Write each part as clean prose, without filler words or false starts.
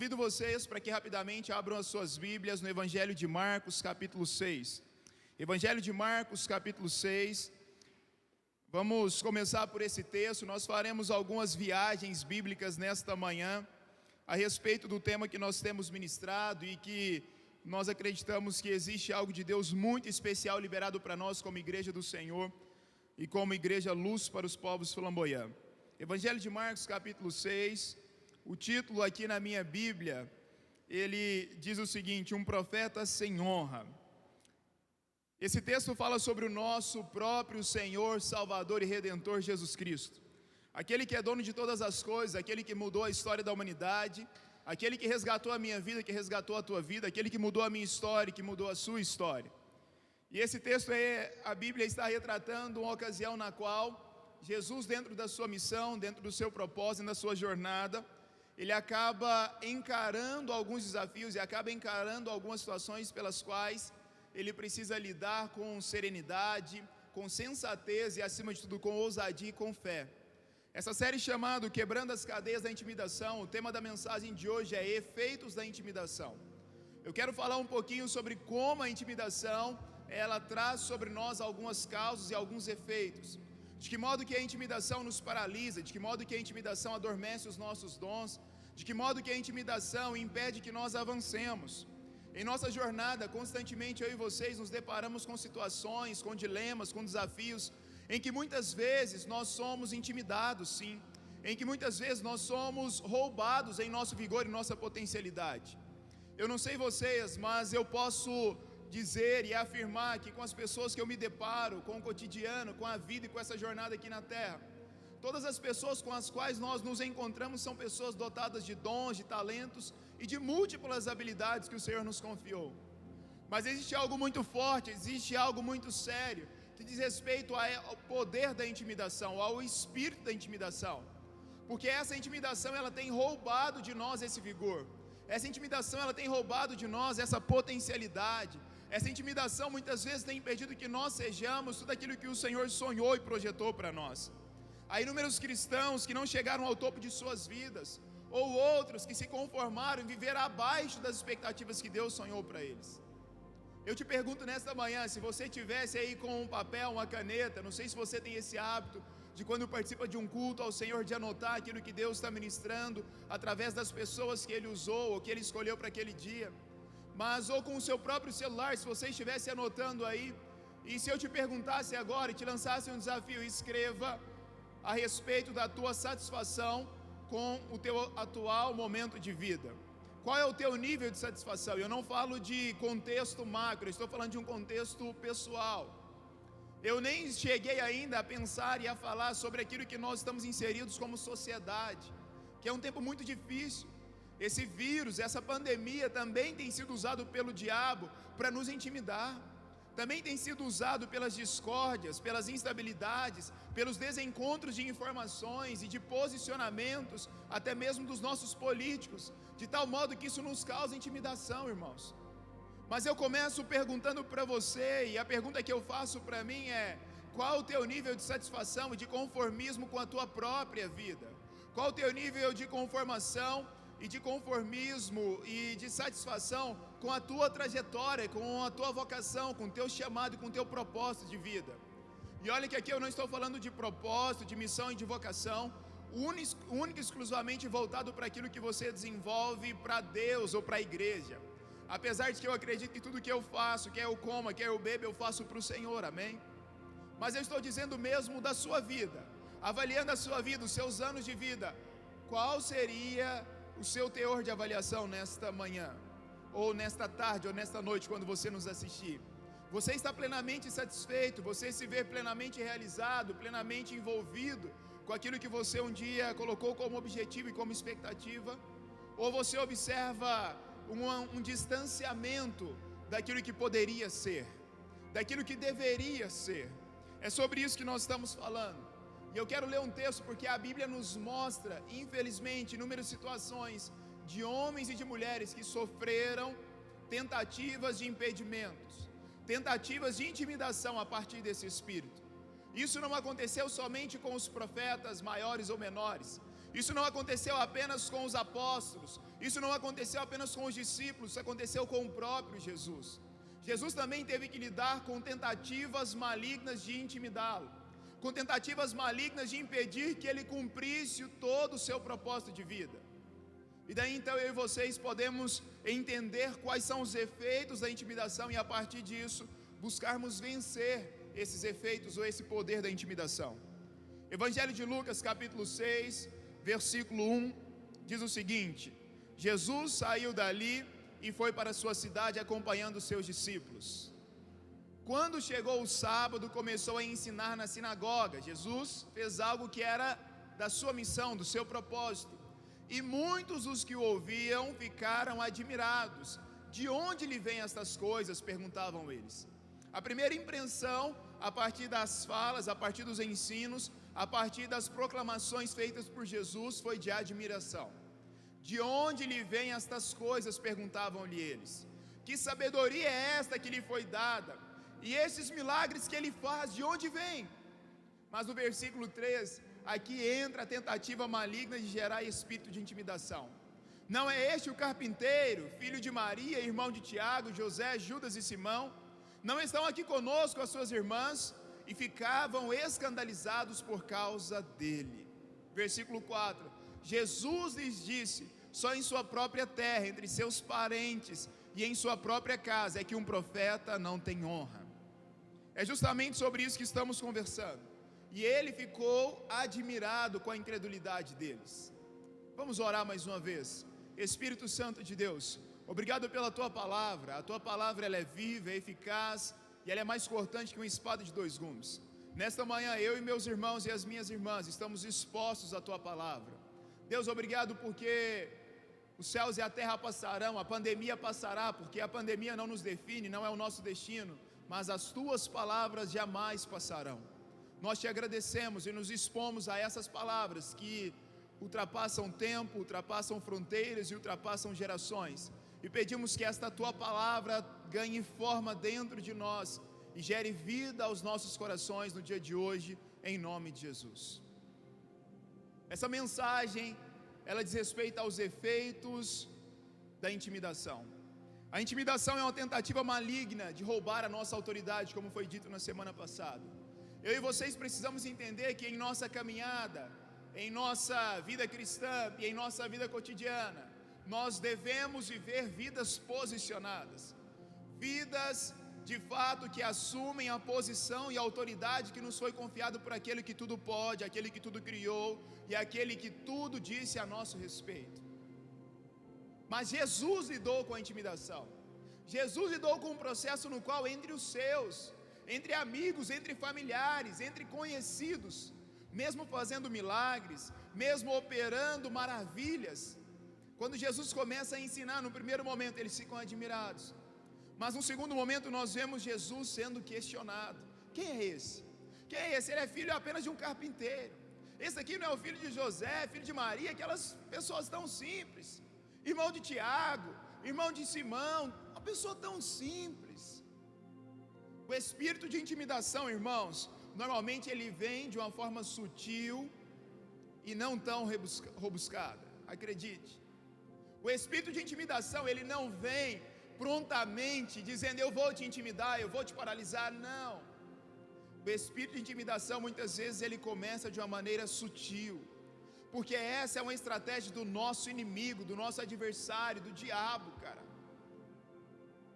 Convido vocês para que rapidamente abram as suas Bíblias no Evangelho de Marcos, capítulo 6. Evangelho de Marcos, capítulo 6. Vamos começar por esse texto. Nós faremos algumas viagens bíblicas nesta manhã a respeito do tema que nós temos ministrado e que nós acreditamos que existe algo de Deus muito especial liberado para nós como igreja do Senhor e como igreja luz para os povos flamboyantes. Evangelho de Marcos, capítulo 6. O título aqui na minha Bíblia, ele diz o seguinte: um profeta sem honra. Esse texto fala sobre o nosso próprio Senhor, Salvador e Redentor Jesus Cristo. Aquele que é dono de todas as coisas, aquele que mudou a história da humanidade, aquele que resgatou a minha vida, que resgatou a tua vida, aquele que mudou a minha história, que mudou a sua história. E esse texto a Bíblia está retratando uma ocasião na qual Jesus, dentro da sua missão, dentro do seu propósito, na sua jornada, ele acaba encarando alguns desafios e acaba encarando algumas situações pelas quais ele precisa lidar com serenidade, com sensatez e, acima de tudo, com ousadia e com fé. Essa série chamada Quebrando as Cadeias da Intimidação, o tema da mensagem de hoje é Efeitos da Intimidação. Eu quero falar um pouquinho sobre como a intimidação, ela traz sobre nós algumas causas e alguns efeitos. De que modo que a intimidação nos paralisa, de que modo que a intimidação adormece os nossos dons, de que modo que a intimidação impede que nós avancemos. Em nossa jornada, constantemente eu e vocês nos deparamos com situações, com dilemas, com desafios, em que muitas vezes nós somos intimidados, sim, em que muitas vezes nós somos roubados em nosso vigor e nossa potencialidade. Eu não sei vocês, mas eu posso dizer e afirmar que com as pessoas que eu me deparo, com o cotidiano, com a vida e com essa jornada aqui na terra, todas as pessoas com as quais nós nos encontramos são pessoas dotadas de dons, de talentos e de múltiplas habilidades que o Senhor nos confiou. Mas existe algo muito forte, existe algo muito sério que diz respeito ao poder da intimidação, ao espírito da intimidação. Porque essa intimidação, ela tem roubado de nós esse vigor. Essa intimidação, ela tem roubado de nós essa potencialidade. Essa intimidação muitas vezes tem impedido que nós sejamos tudo aquilo que o Senhor sonhou e projetou para nós. Há inúmeros cristãos que não chegaram ao topo de suas vidas, ou outros que se conformaram em viver abaixo das expectativas que Deus sonhou para eles. Eu te pergunto nesta manhã, se você tivesse aí com um papel, uma caneta, não sei se você tem esse hábito de quando participa de um culto ao Senhor, de anotar aquilo que Deus está ministrando através das pessoas que Ele usou ou que Ele escolheu para aquele dia. Mas ou com o seu próprio celular, se você estivesse anotando aí, e se eu te perguntasse agora e te lançasse um desafio, escreva a respeito da tua satisfação com o teu atual momento de vida. Qual é o teu nível de satisfação? Eu não falo de contexto macro, eu estou falando de um contexto pessoal. Eu nem cheguei ainda a pensar e a falar sobre aquilo que nós estamos inseridos como sociedade, que é um tempo muito difícil. Esse vírus, essa pandemia também tem sido usado pelo diabo para nos intimidar. Também tem sido usado pelas discórdias, pelas instabilidades, pelos desencontros de informações e de posicionamentos, até mesmo dos nossos políticos, de tal modo que isso nos causa intimidação, irmãos. Mas eu começo perguntando para você, e a pergunta que eu faço para mim é: qual o teu nível de satisfação e de conformismo com a tua própria vida? Qual o teu nível de conformação e de conformismo e de satisfação com a tua trajetória, com a tua vocação, com o teu chamado e com o teu propósito de vida? E olha que aqui eu não estou falando de propósito, de missão e de vocação, único e exclusivamente voltado para aquilo que você desenvolve para Deus ou para a igreja. Apesar de que eu acredito que tudo que eu faço, quer eu coma, quer eu beba, eu faço para o Senhor, amém? Mas eu estou dizendo mesmo da sua vida, avaliando a sua vida, os seus anos de vida, qual seria o seu teor de avaliação nesta manhã, ou nesta tarde, ou nesta noite, quando você nos assistir? Você está plenamente satisfeito? Você se vê plenamente realizado, plenamente envolvido com aquilo que você um dia colocou como objetivo e como expectativa? Ou você observa um distanciamento daquilo que poderia ser, daquilo que deveria ser? É sobre isso que nós estamos falando. E eu quero ler um texto porque a Bíblia nos mostra, infelizmente, inúmeras situações de homens e de mulheres que sofreram tentativas de impedimentos, tentativas de intimidação a partir desse espírito. Isso não aconteceu somente com os profetas maiores ou menores. Isso não aconteceu apenas com os apóstolos, isso não aconteceu apenas com os discípulos, isso aconteceu com o próprio Jesus. Jesus também teve que lidar com tentativas malignas de intimidá-lo, com tentativas malignas de impedir que ele cumprisse todo o seu propósito de vida. E daí então eu e vocês podemos entender quais são os efeitos da intimidação e a partir disso buscarmos vencer esses efeitos ou esse poder da intimidação. Evangelho de Lucas capítulo 6, versículo 1, diz o seguinte: Jesus saiu dali e foi para sua cidade acompanhando os seus discípulos. Quando chegou o sábado, começou a ensinar na sinagoga. Jesus fez algo que era da sua missão, do seu propósito. E muitos dos que o ouviam ficaram admirados. De onde lhe vêm estas coisas? Perguntavam eles. A primeira impressão, a partir das falas, a partir dos ensinos, a partir das proclamações feitas por Jesus, foi de admiração. De onde lhe vêm estas coisas? Perguntavam-lhe eles. Que sabedoria é esta que lhe foi dada? E esses milagres que ele faz, de onde vêm? Mas no versículo 3, aqui entra a tentativa maligna de gerar espírito de intimidação. Não é este o carpinteiro, filho de Maria, irmão de Tiago, José, Judas e Simão? Não estão aqui conosco as suas irmãs? E ficavam escandalizados por causa dele. Versículo 4, Jesus lhes disse: só em sua própria terra, entre seus parentes e em sua própria casa é que um profeta não tem honra. É justamente sobre isso que estamos conversando. E ele ficou admirado com a incredulidade deles. Vamos orar mais uma vez. Espírito Santo de Deus, obrigado pela tua palavra. A tua palavra ela é viva, é eficaz e ela é mais cortante que uma espada de 2 gumes. Nesta manhã eu e meus irmãos e as minhas irmãs estamos expostos à tua palavra. Deus, obrigado porque os céus e a terra passarão, a pandemia passará, porque a pandemia não nos define, não é o nosso destino, mas as tuas palavras jamais passarão. Nós te agradecemos e nos expomos a essas palavras que ultrapassam tempo, ultrapassam fronteiras e ultrapassam gerações. E pedimos que esta tua palavra ganhe forma dentro de nós e gere vida aos nossos corações no dia de hoje, em nome de Jesus. Essa mensagem, ela diz respeito aos efeitos da intimidação. A intimidação é uma tentativa maligna de roubar a nossa autoridade, como foi dito na semana passada. Eu e vocês precisamos entender que em nossa caminhada, em nossa vida cristã e em nossa vida cotidiana, nós devemos viver vidas posicionadas, vidas de fato que assumem a posição e a autoridade que nos foi confiado por aquele que tudo pode, aquele que tudo criou e aquele que tudo disse a nosso respeito. Mas Jesus lidou com a intimidação. Jesus lidou com um processo no qual entre os seus, entre amigos, entre familiares, entre conhecidos, mesmo fazendo milagres, mesmo operando maravilhas, quando Jesus começa a ensinar, no primeiro momento eles ficam admirados, mas no segundo momento nós vemos Jesus sendo questionado. Quem é esse? Quem é esse? Ele é filho apenas de um carpinteiro. Esse aqui não é o filho de José, filho de Maria, aquelas pessoas tão simples, irmão de Tiago, irmão de Simão, uma pessoa tão simples. O espírito de intimidação, irmãos, normalmente ele vem de uma forma sutil e não tão rebuscada, acredite. O espírito de intimidação, ele não vem prontamente dizendo: eu vou te intimidar, eu vou te paralisar, não. O espírito de intimidação, muitas vezes, ele começa de uma maneira sutil, porque essa é uma estratégia do nosso inimigo, do nosso adversário, do diabo, cara.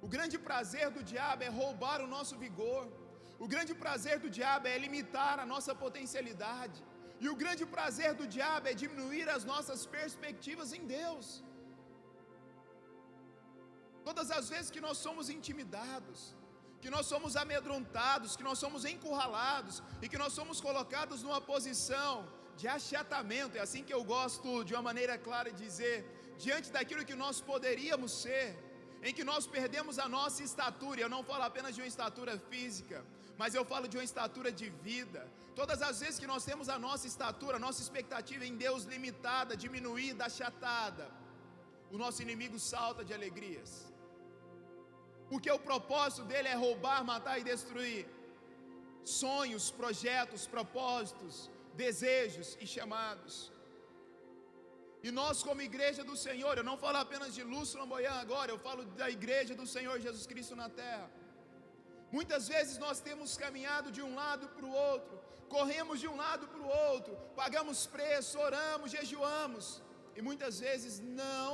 O grande prazer do diabo é roubar o nosso vigor. O grande prazer do diabo é limitar a nossa potencialidade. E o grande prazer do diabo é diminuir as nossas perspectivas em Deus. Todas as vezes que nós somos intimidados, que nós somos amedrontados, que nós somos encurralados e que nós somos colocados numa posição de achatamento, é assim que eu gosto de uma maneira clara de dizer, diante daquilo que nós poderíamos ser, em que nós perdemos a nossa estatura. Eu não falo apenas de uma estatura física, mas eu falo de uma estatura de vida. Todas as vezes que nós temos a nossa estatura, a nossa expectativa em Deus limitada, diminuída, achatada, o nosso inimigo salta de alegrias, porque o propósito dele é roubar, matar e destruir sonhos, projetos, propósitos, desejos e chamados. E nós, como igreja do Senhor, eu não falo apenas de Luz Flamboyant agora, eu falo da igreja do Senhor Jesus Cristo na terra. Muitas vezes nós temos caminhado de um lado para o outro, corremos de um lado para o outro, pagamos preço, oramos, jejuamos, e muitas vezes não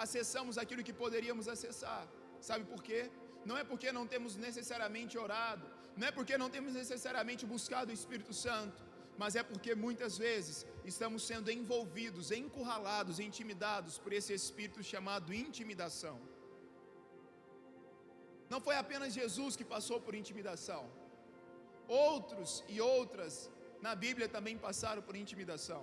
acessamos aquilo que poderíamos acessar. Sabe por quê? Não é porque não temos necessariamente orado, não é porque não temos necessariamente buscado o Espírito Santo, mas é porque muitas vezes estamos sendo envolvidos, encurralados, intimidados por esse espírito chamado intimidação. Não foi apenas Jesus que passou por intimidação. Outros e outras na Bíblia também passaram por intimidação.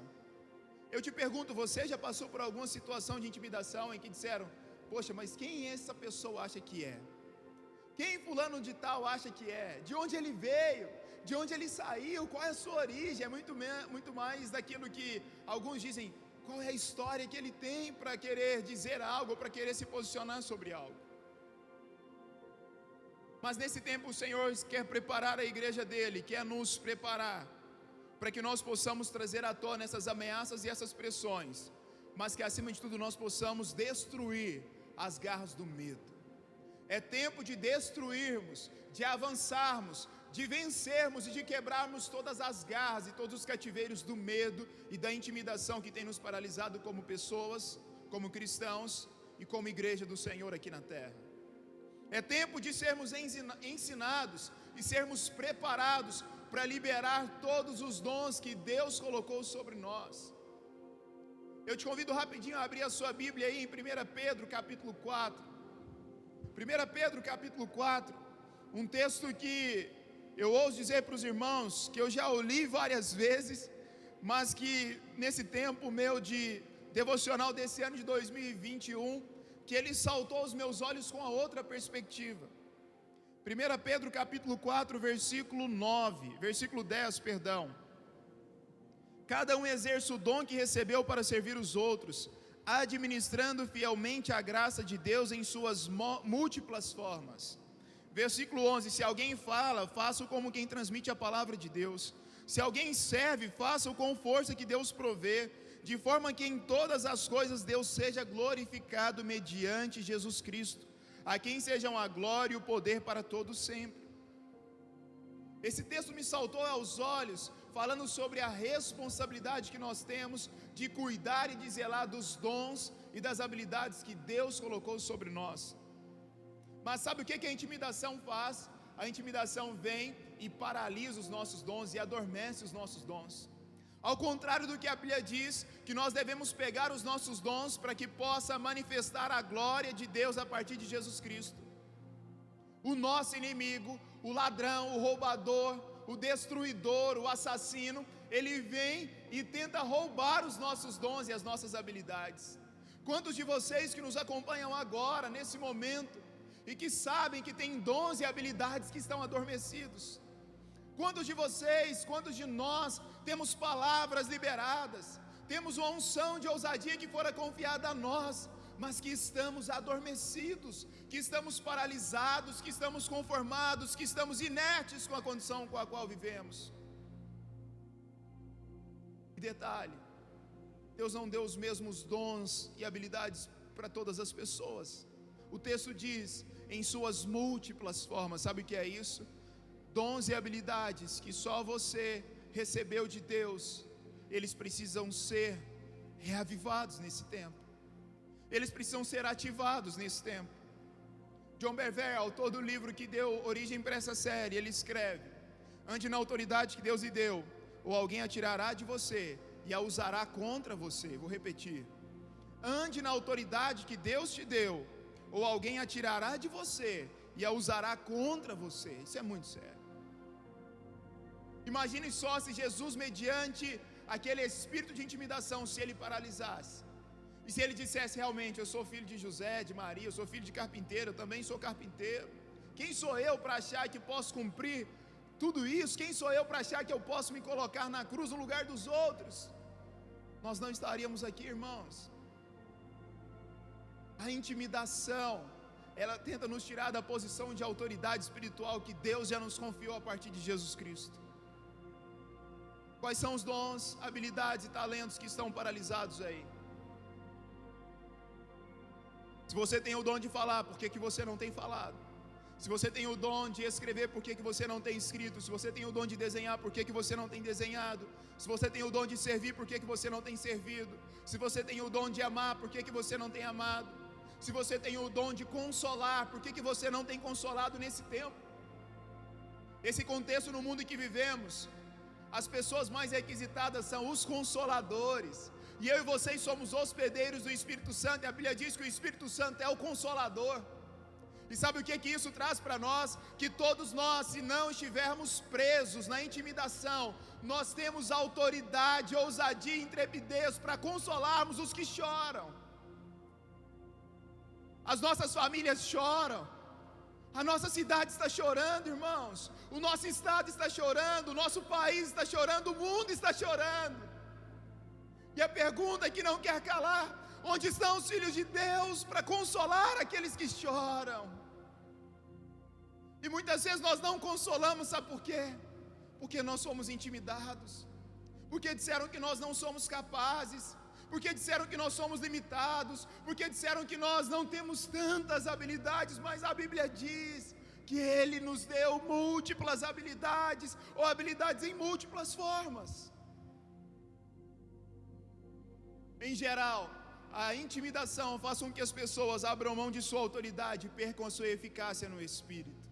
Eu te pergunto, você já passou por alguma situação de intimidação em que disseram: poxa, mas quem essa pessoa acha que é? Quem fulano de tal acha que é? De onde ele veio? De onde ele saiu? Qual é a sua origem? É muito mais daquilo que alguns dizem: qual é a história que ele tem para querer dizer algo, para querer se posicionar sobre algo. Mas nesse tempo o Senhor quer preparar a igreja dele, quer nos preparar para que nós possamos trazer à tona essas ameaças e essas pressões, mas que acima de tudo nós possamos destruir as garras do medo. É tempo de destruirmos, de avançarmos, de vencermos e de quebrarmos todas as garras e todos os cativeiros do medo e da intimidação que tem nos paralisado como pessoas, como cristãos e como igreja do Senhor aqui na terra. É tempo de sermos ensinados e sermos preparados para liberar todos os dons que Deus colocou sobre nós. Eu te convido rapidinho a abrir a sua Bíblia aí em 1 Pedro capítulo 4. 1 Pedro capítulo 4, um texto que eu ouso dizer para os irmãos que eu já o li várias vezes, mas que nesse tempo meu de devocional desse ano de 2021, que ele saltou aos meus olhos com a outra perspectiva. 1 Pedro capítulo 4, versículo 10, perdão. Cada um exerce o dom que recebeu para servir os outros, administrando fielmente a graça de Deus em suas múltiplas formas. Versículo 11, se alguém fala, faça-o como quem transmite a palavra de Deus. Se alguém serve, faça-o com força que Deus provê, de forma que em todas as coisas Deus seja glorificado mediante Jesus Cristo, a quem sejam a glória e o poder para todos sempre. Esse texto me saltou aos olhos, falando sobre a responsabilidade que nós temos de cuidar e de zelar dos dons e das habilidades que Deus colocou sobre nós. Mas sabe o que a intimidação faz? A intimidação vem e paralisa os nossos dons e adormece os nossos dons. Ao contrário do que a Bíblia diz, que nós devemos pegar os nossos dons para que possa manifestar a glória de Deus a partir de Jesus Cristo. O nosso inimigo, o ladrão, o roubador, o destruidor, o assassino, ele vem e tenta roubar os nossos dons e as nossas habilidades. Quantos de vocês que nos acompanham agora, nesse momento, e que sabem que tem dons e habilidades que estão adormecidos? Quantos de vocês, quantos de nós temos palavras liberadas, temos uma unção de ousadia que fora confiada a nós, mas que estamos adormecidos, que estamos paralisados, que estamos conformados, que estamos inertes com a condição com a qual vivemos? E detalhe, Deus não deu os mesmos dons e habilidades para todas as pessoas. O texto diz, em suas múltiplas formas. Sabe o que é isso? Dons e habilidades que só você recebeu de Deus, eles precisam ser reavivados nesse tempo. Eles precisam ser ativados nesse tempo. John Bevere, autor do livro que deu origem para essa série, ele escreve: ande na autoridade que Deus lhe deu, ou alguém a tirará de você e a usará contra você. Vou repetir: ande na autoridade que Deus te deu, ou alguém a tirará de você e a usará contra você. Isso é muito sério. Imagine só se Jesus, mediante aquele espírito de intimidação, se ele paralisasse, e se ele dissesse realmente: eu sou filho de José, de Maria, eu sou filho de carpinteiro, eu também sou carpinteiro. Quem sou eu para achar que posso cumprir tudo isso? Quem sou eu para achar que eu posso me colocar na cruz no lugar dos outros? Nós não estaríamos aqui, irmãos. A intimidação, ela tenta nos tirar da posição de autoridade espiritual que Deus já nos confiou a partir de Jesus Cristo. Quais são os dons, habilidades e talentos que estão paralisados aí? Se você tem o dom de falar, por que você não tem falado? Se você tem o dom de escrever, por que você não tem escrito? Se você tem o dom de desenhar, por que você não tem desenhado? Se você tem o dom de servir, por que você não tem servido? Se você tem o dom de amar, por que você não tem amado? Se você tem o dom de consolar, por que você não tem consolado nesse tempo? Esse contexto no mundo em que vivemos, as pessoas mais requisitadas são os consoladores. E eu e vocês somos hospedeiros do Espírito Santo, e a Bíblia diz que o Espírito Santo é o consolador. E sabe o que isso traz para nós? Que todos nós, se não estivermos presos na intimidação, nós temos autoridade, ousadia e intrepidez para consolarmos os que choram. As nossas famílias choram, a nossa cidade está chorando, irmãos, o nosso estado está chorando, o nosso país está chorando, o mundo está chorando. E a pergunta que não quer calar: onde estão os filhos de Deus para consolar aqueles que choram? E muitas vezes nós não consolamos, sabe por quê? Porque nós somos intimidados, porque disseram que nós não somos capazes, porque disseram que nós somos limitados, porque disseram que nós não temos tantas habilidades, mas a Bíblia diz que Ele nos deu múltiplas habilidades, ou habilidades em múltiplas formas. Em geral, a intimidação faz com que as pessoas abram mão de sua autoridade e percam a sua eficácia no Espírito.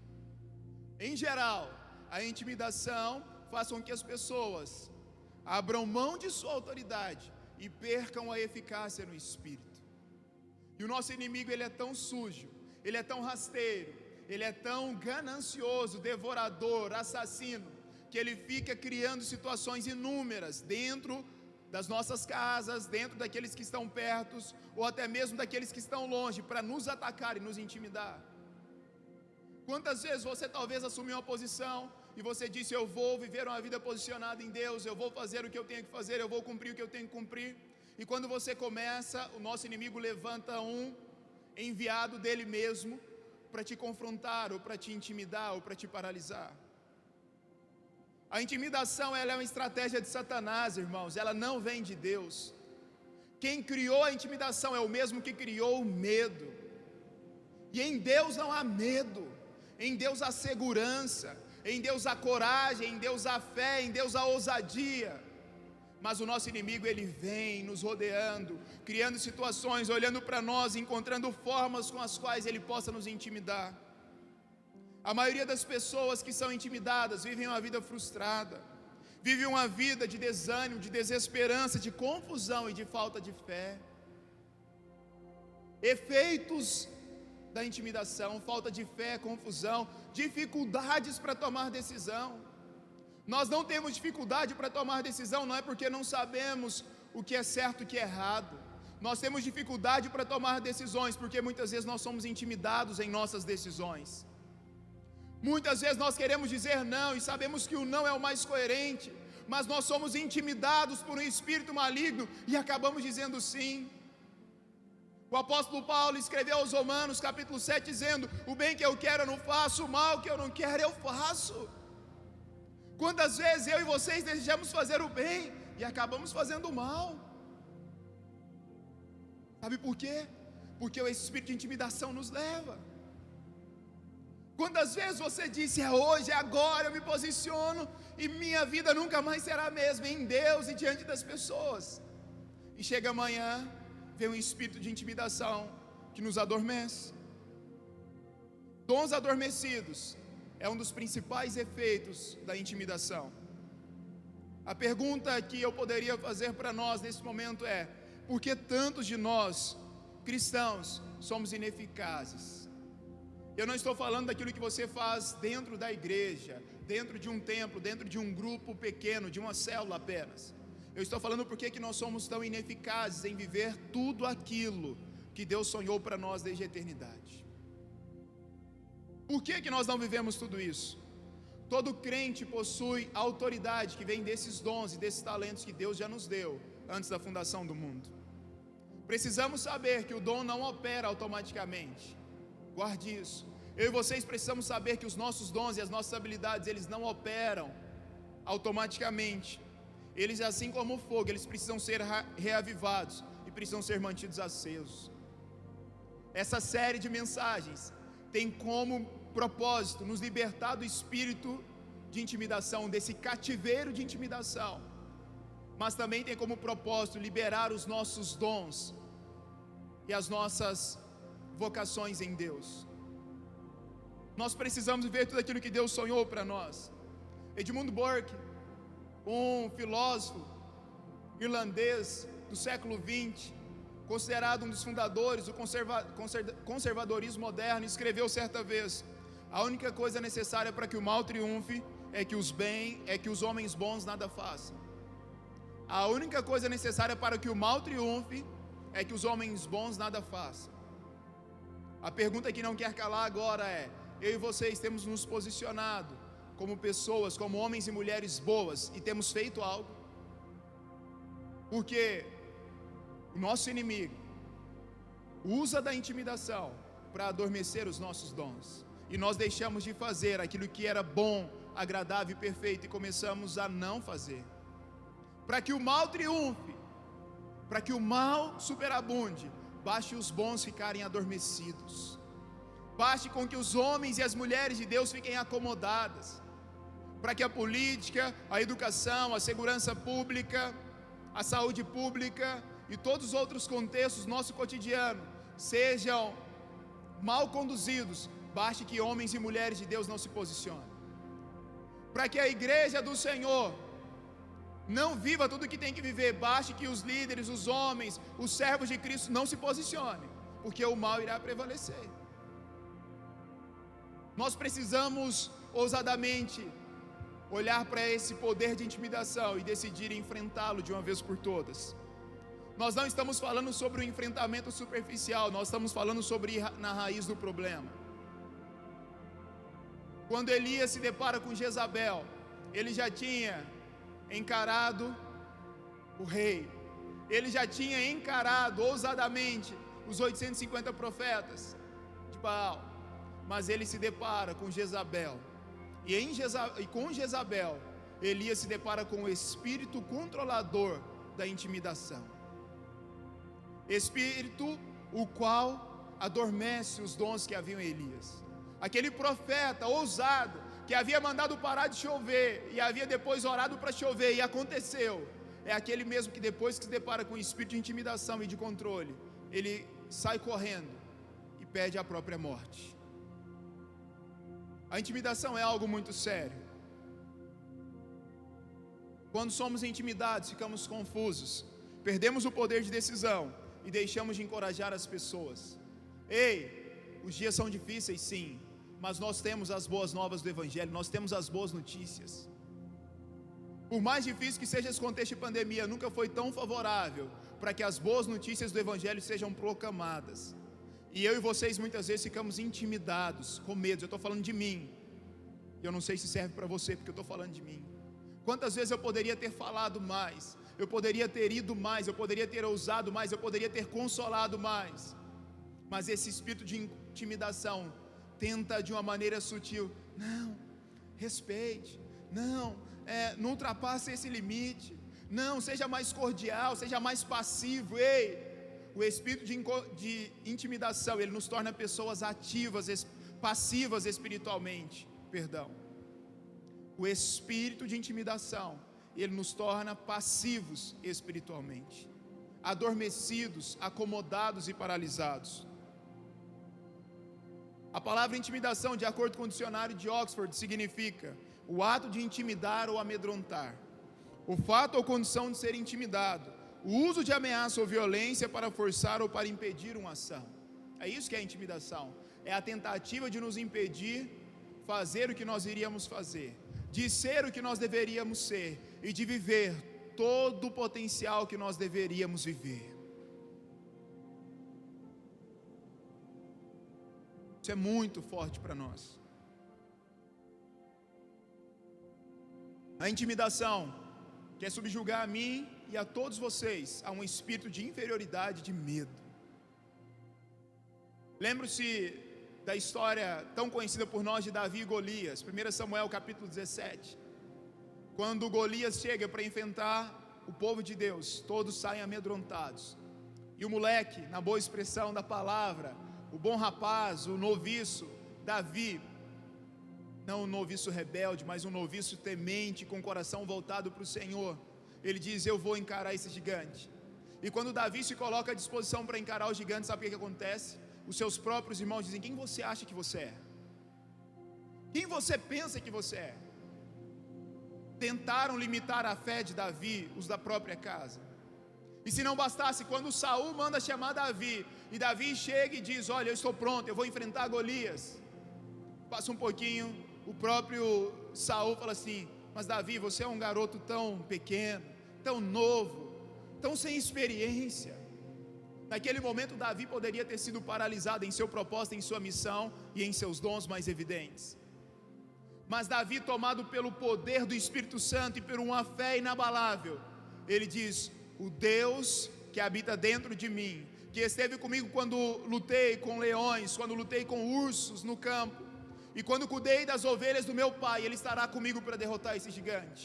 Em geral, a intimidação faz com que as pessoas abram mão de sua autoridade e percam a eficácia no Espírito. E o nosso inimigo, ele é tão sujo, ele é tão rasteiro, ele é tão ganancioso, devorador, assassino, que ele fica criando situações inúmeras dentro das nossas casas, dentro daqueles que estão perto, ou até mesmo daqueles que estão longe, para nos atacar e nos intimidar. Quantas vezes você talvez assumiu uma posição e você disse: eu vou viver uma vida posicionada em Deus, eu vou fazer o que eu tenho que fazer, eu vou cumprir o que eu tenho que cumprir. E quando você começa, o nosso inimigo levanta um enviado dele mesmo para te confrontar, ou para te intimidar, ou para te paralisar. A intimidação, ela é uma estratégia de Satanás, irmãos, ela não vem de Deus. Quem criou a intimidação é o mesmo que criou o medo. E em Deus não há medo, em Deus há segurança, em Deus há coragem, em Deus há fé, em Deus há ousadia. Mas o nosso inimigo, ele vem nos rodeando, criando situações, olhando para nós, encontrando formas com as quais ele possa nos intimidar. A maioria das pessoas que são intimidadas vivem uma vida frustrada, vivem uma vida de desânimo, de desesperança, de confusão e de falta de fé. Efeitos da intimidação: falta de fé, confusão, dificuldades para tomar decisão. Nós não temos dificuldade para tomar decisão, não é porque não sabemos o que é certo e o que é errado. Nós temos dificuldade para tomar decisões porque muitas vezes nós somos intimidados em nossas decisões. Muitas vezes nós queremos dizer não e sabemos que o não é o mais coerente, mas nós somos intimidados por um espírito maligno e acabamos dizendo sim. O apóstolo Paulo escreveu aos Romanos capítulo 7 dizendo: o bem que eu quero eu não faço, o mal que eu não quero eu faço. Quantas vezes eu e vocês desejamos fazer o bem e acabamos fazendo o mal? Sabe por quê? Porque o espírito de intimidação nos leva. Quantas vezes você disse: é hoje, é agora, eu me posiciono e minha vida nunca mais será a mesma em Deus e diante das pessoas. E chega amanhã, vem um espírito de intimidação que nos adormece. Dons adormecidos é um dos principais efeitos da intimidação. A pergunta que eu poderia fazer para nós nesse momento é: por que tantos de nós, cristãos, somos ineficazes? Eu não estou falando daquilo que você faz dentro da igreja, dentro de um templo, dentro de um grupo pequeno, de uma célula apenas. Eu estou falando por que nós somos tão ineficazes em viver tudo aquilo que Deus sonhou para nós desde a eternidade. Por que nós não vivemos tudo isso? Todo crente possui a autoridade que vem desses dons e desses talentos que Deus já nos deu antes da fundação do mundo. Precisamos saber que o dom não opera automaticamente. Guarde isso. Eu e vocês precisamos saber que os nossos dons e as nossas habilidades, eles não operam automaticamente. Eles, assim como o fogo, eles precisam ser reavivados e precisam ser mantidos acesos. Essa série de mensagens tem como propósito nos libertar do espírito de intimidação, desse cativeiro de intimidação, mas também tem como propósito liberar os nossos dons e as nossas vocações em Deus. Nós precisamos ver tudo aquilo que Deus sonhou para nós. Edmund Burke, um filósofo irlandês do século XX, considerado um dos fundadores do conservadorismo moderno, escreveu certa vez: a única coisa necessária para que o mal triunfe é que os homens bons nada façam. A única coisa necessária para que o mal triunfe é que os homens bons nada façam. A pergunta que não quer calar agora é: eu e vocês temos nos posicionado como pessoas, como homens e mulheres boas, e temos feito algo? Porque o nosso inimigo usa da intimidação para adormecer os nossos dons, e nós deixamos de fazer aquilo que era bom, agradável e perfeito, e começamos a não fazer. Para que o mal triunfe, para que o mal superabunde, baste os bons ficarem adormecidos, baste com que os homens e as mulheres de Deus fiquem acomodadas, para que a política, a educação, a segurança pública, a saúde pública e todos os outros contextos do nosso cotidiano sejam mal conduzidos, baste que homens e mulheres de Deus não se posicionem. Para que a igreja do Senhor não viva tudo o que tem que viver, baste que os líderes, os homens, os servos de Cristo não se posicionem, porque o mal irá prevalecer. Nós precisamos ousadamente olhar para esse poder de intimidação e decidir enfrentá-lo de uma vez por todas. Nós não estamos falando sobre o enfrentamento superficial, nós estamos falando sobre ir na raiz do problema. Quando Elias se depara com Jezabel, ele já tinha encarado o rei, ele já tinha encarado ousadamente os 850 profetas de Baal, mas ele se depara com Jezabel, e com Jezabel, Elias se depara com o espírito controlador da intimidação, espírito o qual adormece os dons que haviam em Elias. Aquele profeta ousado, que havia mandado parar de chover, e havia depois orado para chover, e aconteceu, é aquele mesmo que depois que se depara com o espírito de intimidação e de controle, ele sai correndo e pede a própria morte. A intimidação é algo muito sério. Quando somos intimidados, ficamos confusos, perdemos o poder de decisão e deixamos de encorajar as pessoas. Ei, os dias são difíceis sim, mas nós temos as boas novas do Evangelho, nós temos as boas notícias. Por mais difícil que seja esse contexto de pandemia, nunca foi tão favorável para que as boas notícias do Evangelho sejam proclamadas. E eu e vocês muitas vezes ficamos intimidados, com medo. Eu estou falando de mim, e eu não sei se serve para você, porque eu estou falando de mim. Quantas vezes eu poderia ter falado mais, eu poderia ter ido mais, eu poderia ter ousado mais, eu poderia ter consolado mais, mas esse espírito de intimidação tenta de uma maneira sutil: não, respeite, não ultrapasse esse limite, não, seja mais cordial, seja mais passivo. Ei, o espírito de intimidação, ele nos torna pessoas ativas, passivas espiritualmente, o espírito de intimidação, ele nos torna passivos espiritualmente, adormecidos, acomodados e paralisados. A palavra intimidação, de acordo com o dicionário de Oxford, significa o ato de intimidar ou amedrontar, o fato ou condição de ser intimidado, o uso de ameaça ou violência para forçar ou para impedir uma ação. É isso que é a intimidação, é a tentativa de nos impedir fazer o que nós iríamos fazer, de ser o que nós deveríamos ser e de viver todo o potencial que nós deveríamos viver. Isso é muito forte para nós. A intimidação quer subjugar a mim e a todos vocês a um espírito de inferioridade, de medo. Lembre-se da história tão conhecida por nós de Davi e Golias, 1 Samuel capítulo 17. Quando Golias chega para enfrentar o povo de Deus, todos saem amedrontados. E o moleque, na boa expressão da palavra, o bom rapaz, o noviço, Davi, não um noviço rebelde, mas um noviço temente, com o coração voltado para o Senhor, ele diz: eu vou encarar esse gigante. E quando Davi se coloca à disposição para encarar o gigante, sabe o que acontece? Os seus próprios irmãos dizem: quem você acha que você é? Quem você pensa que você é? Tentaram limitar a fé de Davi, os da própria casa. E se não bastasse, quando Saul manda chamar Davi, e Davi chega e diz: olha, eu estou pronto, eu vou enfrentar Golias. Passa um pouquinho, o próprio Saul fala assim: mas Davi, você é um garoto tão pequeno, tão novo, tão sem experiência. Naquele momento Davi poderia ter sido paralisado em seu propósito, em sua missão e em seus dons mais evidentes. Mas Davi, tomado pelo poder do Espírito Santo e por uma fé inabalável, ele diz: o Deus que habita dentro de mim, que esteve comigo quando lutei com leões, quando lutei com ursos no campo, e quando cuidei das ovelhas do meu pai, ele estará comigo para derrotar esse gigante.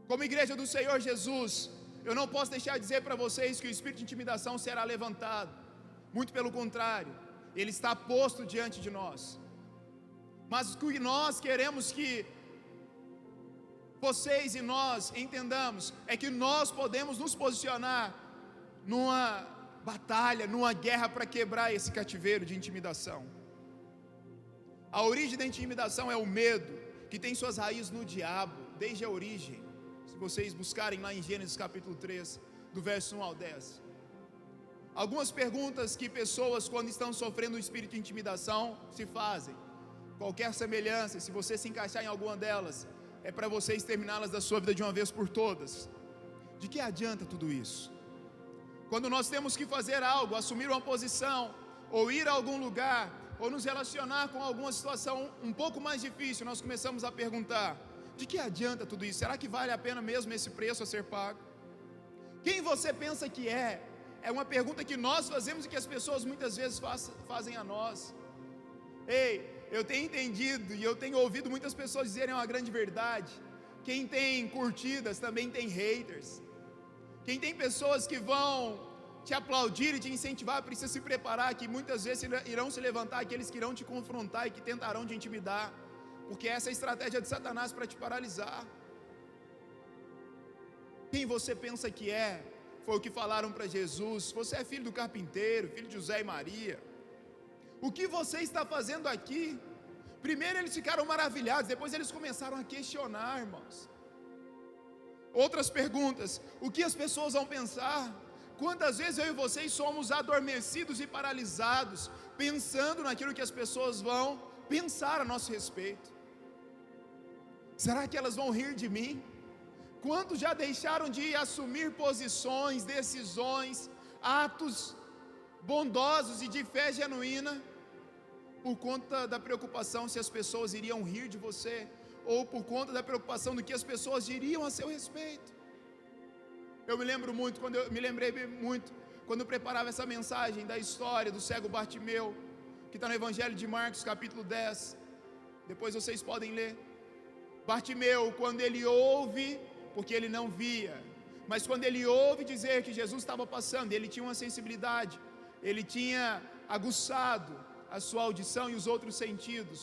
Como igreja do Senhor Jesus, eu não posso deixar de dizer para vocês que o espírito de intimidação será levantado. Muito pelo contrário, ele está posto diante de nós. Mas o que nós queremos que vocês e nós entendamos é que nós podemos nos posicionar numa batalha, numa guerra para quebrar esse cativeiro de intimidação. A origem da intimidação é o medo, que tem suas raízes no diabo, desde a origem. Se vocês buscarem lá em Gênesis capítulo 3, do verso 1 ao 10. Algumas perguntas que pessoas, quando estão sofrendo o espírito de intimidação, se fazem. Qualquer semelhança, se você se encaixar em alguma delas, é para você exterminá-las da sua vida de uma vez por todas. De que adianta tudo isso? Quando nós temos que fazer algo, assumir uma posição, ou ir a algum lugar, ou nos relacionar com alguma situação um pouco mais difícil, nós começamos a perguntar: de que adianta tudo isso? Será que vale a pena mesmo esse preço a ser pago? Quem você pensa que é? É uma pergunta que nós fazemos e que as pessoas muitas vezes fazem a nós. Ei, eu tenho entendido e eu tenho ouvido muitas pessoas dizerem uma grande verdade: quem tem curtidas também tem haters. Quem tem pessoas que vão te aplaudir e te incentivar, precisa se preparar, que muitas vezes irão se levantar aqueles que irão te confrontar e que tentarão te intimidar, porque essa é a estratégia de Satanás para te paralisar. Quem você pensa que é? Foi o que falaram para Jesus: você é filho do carpinteiro, filho de José e Maria. O que você está fazendo aqui? Primeiro eles ficaram maravilhados, depois eles começaram a questionar, irmãos. Outras perguntas: o que as pessoas vão pensar? Quantas vezes eu e vocês somos adormecidos e paralisados, pensando naquilo que as pessoas vão pensar a nosso respeito? Será que elas vão rir de mim? Quantos já deixaram de assumir posições, decisões, atos bondosos e de fé genuína, por conta da preocupação se as pessoas iriam rir de você, ou por conta da preocupação do que as pessoas diriam a seu respeito? Eu me lembrei muito quando eu preparava essa mensagem da história do cego Bartimeu, que está no Evangelho de Marcos capítulo 10, depois vocês podem ler. Bartimeu, quando ele ouve, porque ele não via, mas quando ele ouve dizer que Jesus estava passando, ele tinha uma sensibilidade, ele tinha aguçado a sua audição e os outros sentidos.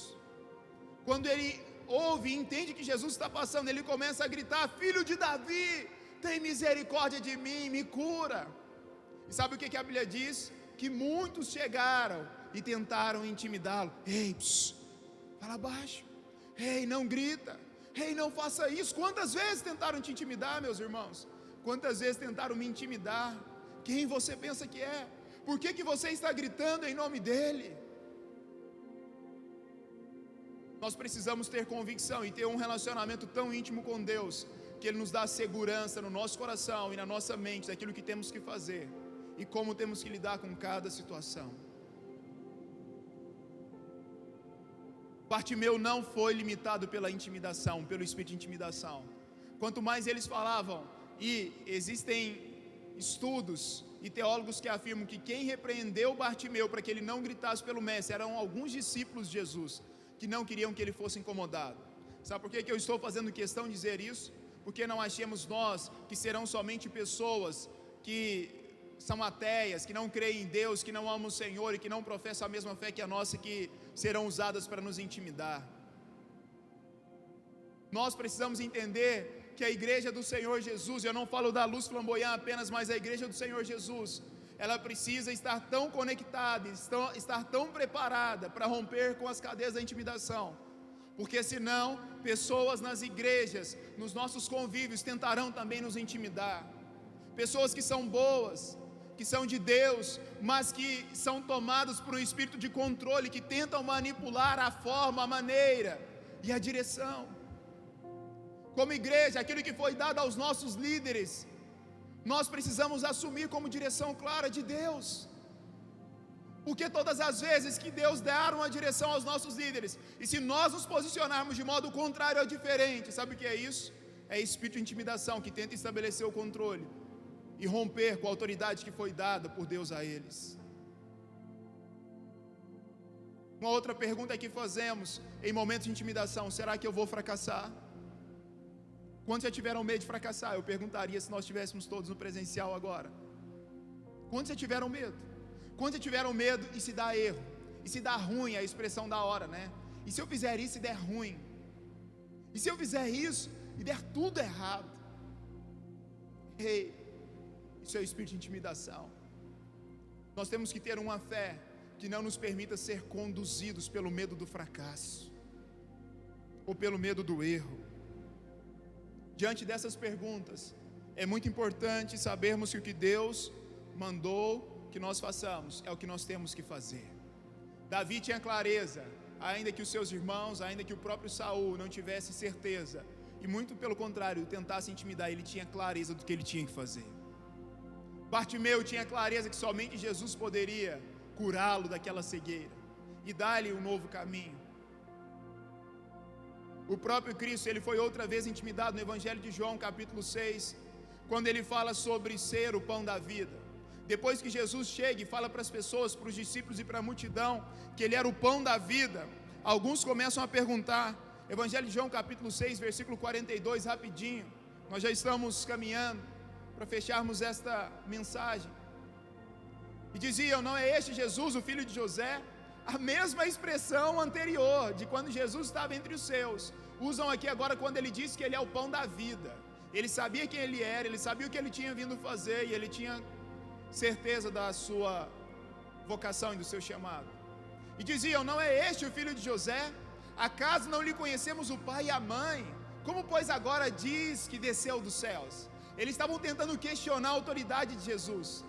Quando ele ouve e entende que Jesus está passando, ele começa a gritar: filho de Davi, tem misericórdia de mim, me cura. E sabe o que a Bíblia diz? Que muitos chegaram e tentaram intimidá-lo. Ei, fala baixo. Ei, não grita. Ei, não faça isso. Quantas vezes tentaram te intimidar, meus irmãos? Quantas vezes tentaram me intimidar? Quem você pensa que é? Por que você está gritando em nome dele? Nós precisamos ter convicção e ter um relacionamento tão íntimo com Deus, que Ele nos dá segurança no nosso coração e na nossa mente daquilo que temos que fazer e como temos que lidar com cada situação. Bartimeu não foi limitado pela intimidação, pelo espírito de intimidação. Quanto mais eles falavam, e existem estudos e teólogos que afirmam que quem repreendeu Bartimeu para que ele não gritasse pelo mestre eram alguns discípulos de Jesus, que não queriam que ele fosse incomodado. Sabe por que eu estou fazendo questão de dizer isso? Porque não achemos nós que serão somente pessoas que são ateias, que não creem em Deus, que não amam o Senhor e que não professam a mesma fé que a nossa, que serão usadas para nos intimidar. Nós precisamos entender que a igreja do Senhor Jesus, eu não falo da luz flamboyante apenas, mas a igreja do Senhor Jesus, ela precisa estar tão conectada, estar tão preparada para romper com as cadeias da intimidação, porque senão pessoas nas igrejas, nos nossos convívios, tentarão também nos intimidar. Pessoas que são boas, que são de Deus, mas que são tomadas por um espírito de controle, que tentam manipular a forma, a maneira e a direção. Como igreja, aquilo que foi dado aos nossos líderes, nós precisamos assumir como direção clara de Deus, porque todas as vezes que Deus der uma direção aos nossos líderes, e se nós nos posicionarmos de modo contrário ou diferente, sabe o que é isso? É espírito de intimidação, que tenta estabelecer o controle e romper com a autoridade que foi dada por Deus a eles. Uma outra pergunta que fazemos em momentos de intimidação: será que eu vou fracassar? Quantos já tiveram medo de fracassar? Eu perguntaria se nós estivéssemos todos no presencial agora. Quantos já tiveram medo? Quantos já tiveram medo e se dá erro? E se dá ruim, a expressão da hora, né? E se eu fizer isso e der ruim? E se eu fizer isso e der tudo errado? Ei, isso é o espírito de intimidação. Nós temos que ter uma fé que não nos permita ser conduzidos pelo medo do fracasso ou pelo medo do erro. Diante dessas perguntas, é muito importante sabermos que o que Deus mandou que nós façamos é o que nós temos que fazer. Davi tinha clareza, ainda que os seus irmãos, ainda que o próprio Saul não tivesse certeza, e muito pelo contrário, tentasse intimidar, ele tinha clareza do que ele tinha que fazer. Bartimeu tinha clareza que somente Jesus poderia curá-lo daquela cegueira e dar-lhe um novo caminho. O próprio Cristo, ele foi outra vez intimidado no Evangelho de João, capítulo 6, quando ele fala sobre ser o pão da vida. Depois que Jesus chega e fala para as pessoas, para os discípulos e para a multidão, que ele era o pão da vida, alguns começam a perguntar. Evangelho de João, capítulo 6, versículo 42, rapidinho, nós já estamos caminhando para fecharmos esta mensagem. E diziam: não é este Jesus, o filho de José? A mesma expressão anterior, de quando Jesus estava entre os seus, usam aqui agora quando ele diz que ele é o pão da vida. Ele sabia quem ele era, ele sabia o que ele tinha vindo fazer, e ele tinha certeza da sua vocação e do seu chamado. E diziam: não é este o filho de José? Acaso não lhe conhecemos o pai e a mãe? Como pois agora diz que desceu dos céus? Eles estavam tentando questionar a autoridade de Jesus.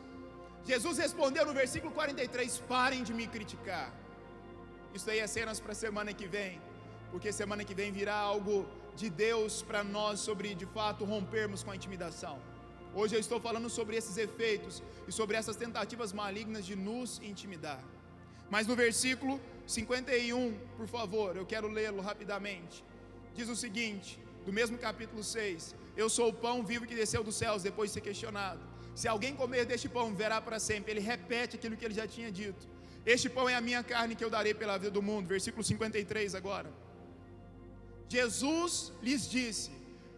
Jesus respondeu no versículo 43: parem de me criticar. Isso aí é cenas para a semana que vem, porque semana que vem virá algo de Deus para nós, sobre de fato rompermos com a intimidação. Hoje eu estou falando sobre esses efeitos e sobre essas tentativas malignas de nos intimidar. Mas no versículo 51, por favor, eu quero lê-lo rapidamente. Diz o seguinte, do mesmo capítulo 6: eu sou o pão vivo que desceu dos céus. Depois de ser questionado: se alguém comer deste pão, verá para sempre. Ele repete aquilo que ele já tinha dito: este pão é a minha carne que eu darei pela vida do mundo. Versículo 53 agora. Jesus lhes disse: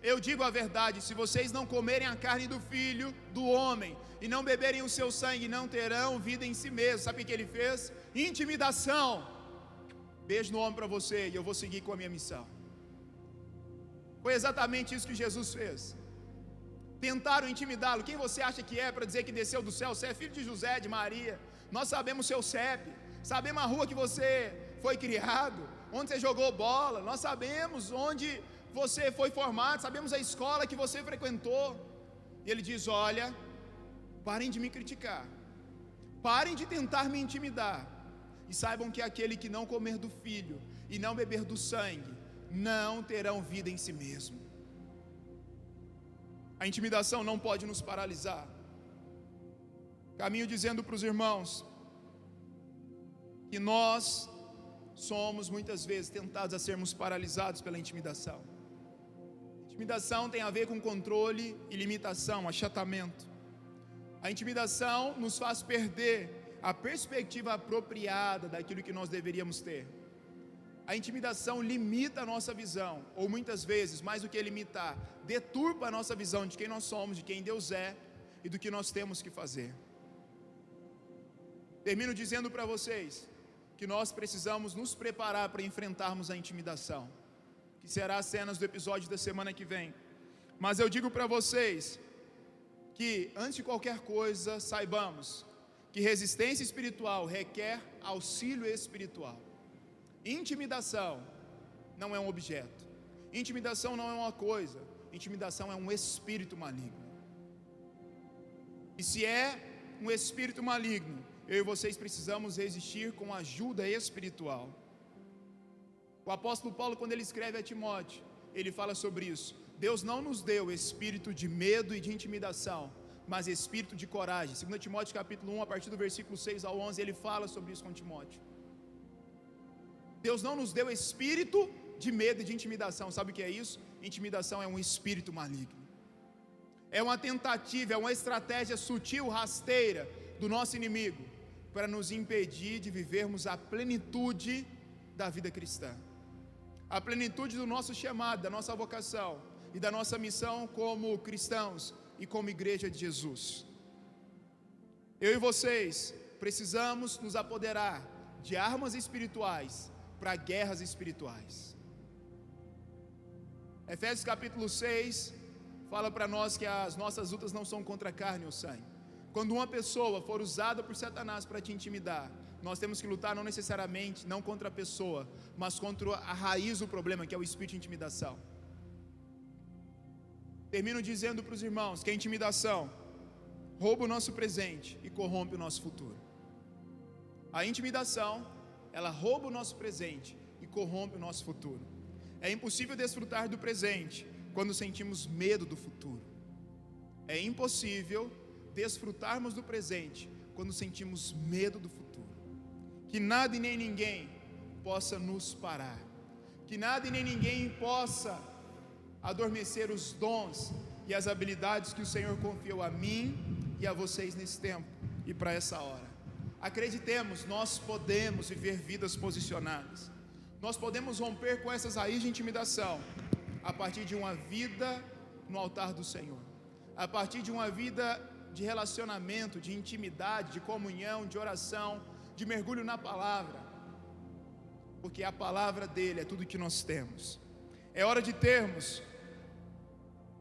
eu digo a verdade, se vocês não comerem a carne do Filho do Homem e não beberem o seu sangue, não terão vida em si mesmo. Sabe o que ele fez? Intimidação. Beijo no ombro para você e eu vou seguir com a minha missão. Foi exatamente isso que Jesus fez. Tentaram intimidá-lo. Quem você acha que é para dizer que desceu do céu? Você é filho de José, de Maria. Nós sabemos seu CEP, sabemos a rua que você foi criado, onde você jogou bola, nós sabemos onde você foi formado, sabemos a escola que você frequentou. E ele diz: olha, parem de me criticar, parem de tentar me intimidar, e saibam que aquele que não comer do Filho e não beber do sangue, não terão vida em si mesmo. A intimidação não pode nos paralisar. Caminho dizendo para os irmãos que nós somos muitas vezes tentados a sermos paralisados pela intimidação. Intimidação tem a ver com controle e limitação, achatamento. A intimidação nos faz perder a perspectiva apropriada daquilo que nós deveríamos ter. A intimidação limita a nossa visão, ou muitas vezes, mais do que limitar, deturpa a nossa visão de quem nós somos, de quem Deus é e do que nós temos que fazer. Termino dizendo para vocês que nós precisamos nos preparar para enfrentarmos a intimidação, que será as cenas do episódio da semana que vem. Mas eu digo para vocês que, antes de qualquer coisa, saibamos que resistência espiritual requer auxílio espiritual. Intimidação não é um objeto, intimidação não é uma coisa, intimidação é um espírito maligno. E se é um espírito maligno, eu e vocês precisamos resistir com ajuda espiritual. O apóstolo Paulo, quando ele escreve a Timóteo, ele fala sobre isso. Deus não nos deu espírito de medo e de intimidação, mas espírito de coragem. 2 Timóteo capítulo 1, a partir do versículo 6 ao 11, ele fala sobre isso com Timóteo. Deus não nos deu espírito de medo e de intimidação. Sabe o que é isso? Intimidação é um espírito maligno. É uma tentativa, é uma estratégia sutil, rasteira do nosso inimigo para nos impedir de vivermos a plenitude da vida cristã, a plenitude do nosso chamado, da nossa vocação e da nossa missão como cristãos e como igreja de Jesus. Eu e vocês precisamos nos apoderar de armas espirituais para guerras espirituais. Efésios capítulo 6 fala para nós que as nossas lutas não são contra a carne ou sangue. Quando uma pessoa for usada por Satanás para te intimidar, nós temos que lutar não necessariamente, não contra a pessoa, mas contra a raiz do problema, que é o espírito de intimidação. Termino dizendo para os irmãos que a intimidação rouba o nosso presente e corrompe o nosso futuro. A intimidação, ela rouba o nosso presente e corrompe o nosso futuro. É impossível desfrutar do presente quando sentimos medo do futuro. É impossível desfrutarmos do presente quando sentimos medo do futuro. Que nada e nem ninguém possa nos parar, que nada e nem ninguém possa adormecer os dons e as habilidades que o Senhor confiou a mim e a vocês nesse tempo e para essa hora. Acreditemos, nós podemos viver vidas posicionadas, nós podemos romper com essas raízes de intimidação a partir de uma vida no altar do Senhor, a partir de uma vida de relacionamento, de intimidade, de comunhão, de oração, de mergulho na palavra, porque a palavra dele é tudo que nós temos. É hora de termos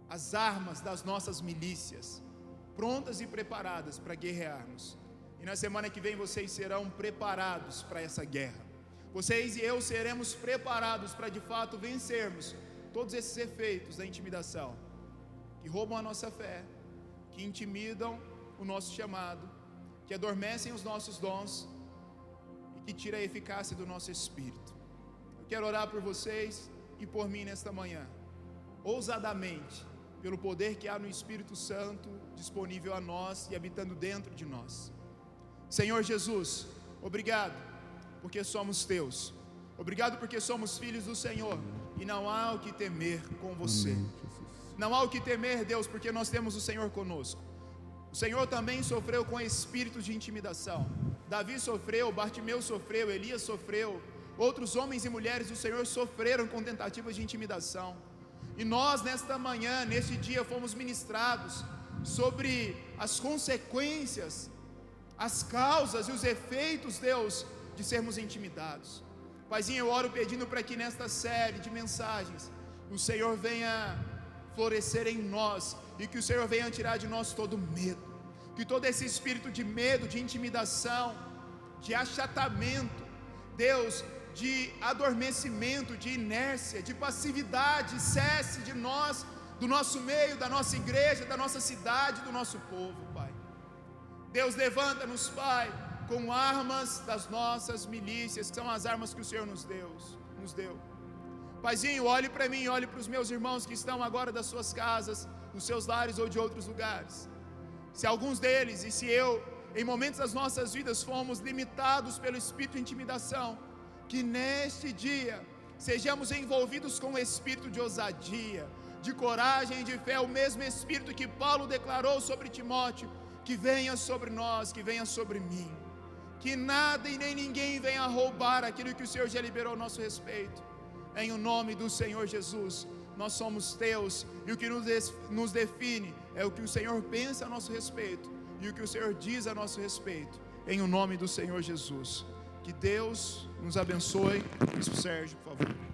as armas das nossas milícias prontas e preparadas para guerrearmos. E na semana que vem vocês serão preparados para essa guerra. Vocês e eu seremos preparados para de fato vencermos todos esses efeitos da intimidação que roubam a nossa fé, que intimidam o nosso chamado, que adormecem os nossos dons e que tiram a eficácia do nosso espírito. Eu quero orar por vocês e por mim nesta manhã, ousadamente, pelo poder que há no Espírito Santo disponível a nós e habitando dentro de nós. Senhor Jesus, obrigado porque somos teus, obrigado porque somos filhos do Senhor e não há o que temer com você. Não há o que temer, Deus, porque nós temos o Senhor conosco. O Senhor também sofreu com espírito de intimidação. Davi sofreu, Bartimeu sofreu, Elias sofreu, outros homens e mulheres do Senhor sofreram com tentativas de intimidação. E nós nesta manhã, neste dia, fomos ministrados sobre as consequências, as causas e os efeitos, Deus, de sermos intimidados. Paizinho, eu oro pedindo para que nesta série de mensagens o Senhor venha florescer em nós e que o Senhor venha tirar de nós todo medo, que todo esse espírito de medo, de intimidação, de achatamento, Deus, de adormecimento, de inércia, de passividade, cesse de nós, do nosso meio, da nossa igreja, da nossa cidade, do nosso povo, Pai. Deus, levanta-nos, Pai, com armas das nossas milícias, que são as armas que o Senhor nos deu. Paizinho, olhe para mim, olhe para os meus irmãos que estão agora das suas casas, dos seus lares ou de outros lugares. Se alguns deles, e se eu, em momentos das nossas vidas fomos limitados pelo espírito de intimidação, que neste dia sejamos envolvidos com o espírito de ousadia, de coragem e de fé, o mesmo espírito que Paulo declarou sobre Timóteo, que venha sobre nós, que venha sobre mim, que nada e nem ninguém venha roubar aquilo que o Senhor já liberou a nosso respeito. Em o nome do Senhor Jesus, nós somos teus, e o que nos define é o que o Senhor pensa a nosso respeito e o que o Senhor diz a nosso respeito. em o nome do Senhor Jesus. Que Deus nos abençoe. Bispo Sérgio, por favor.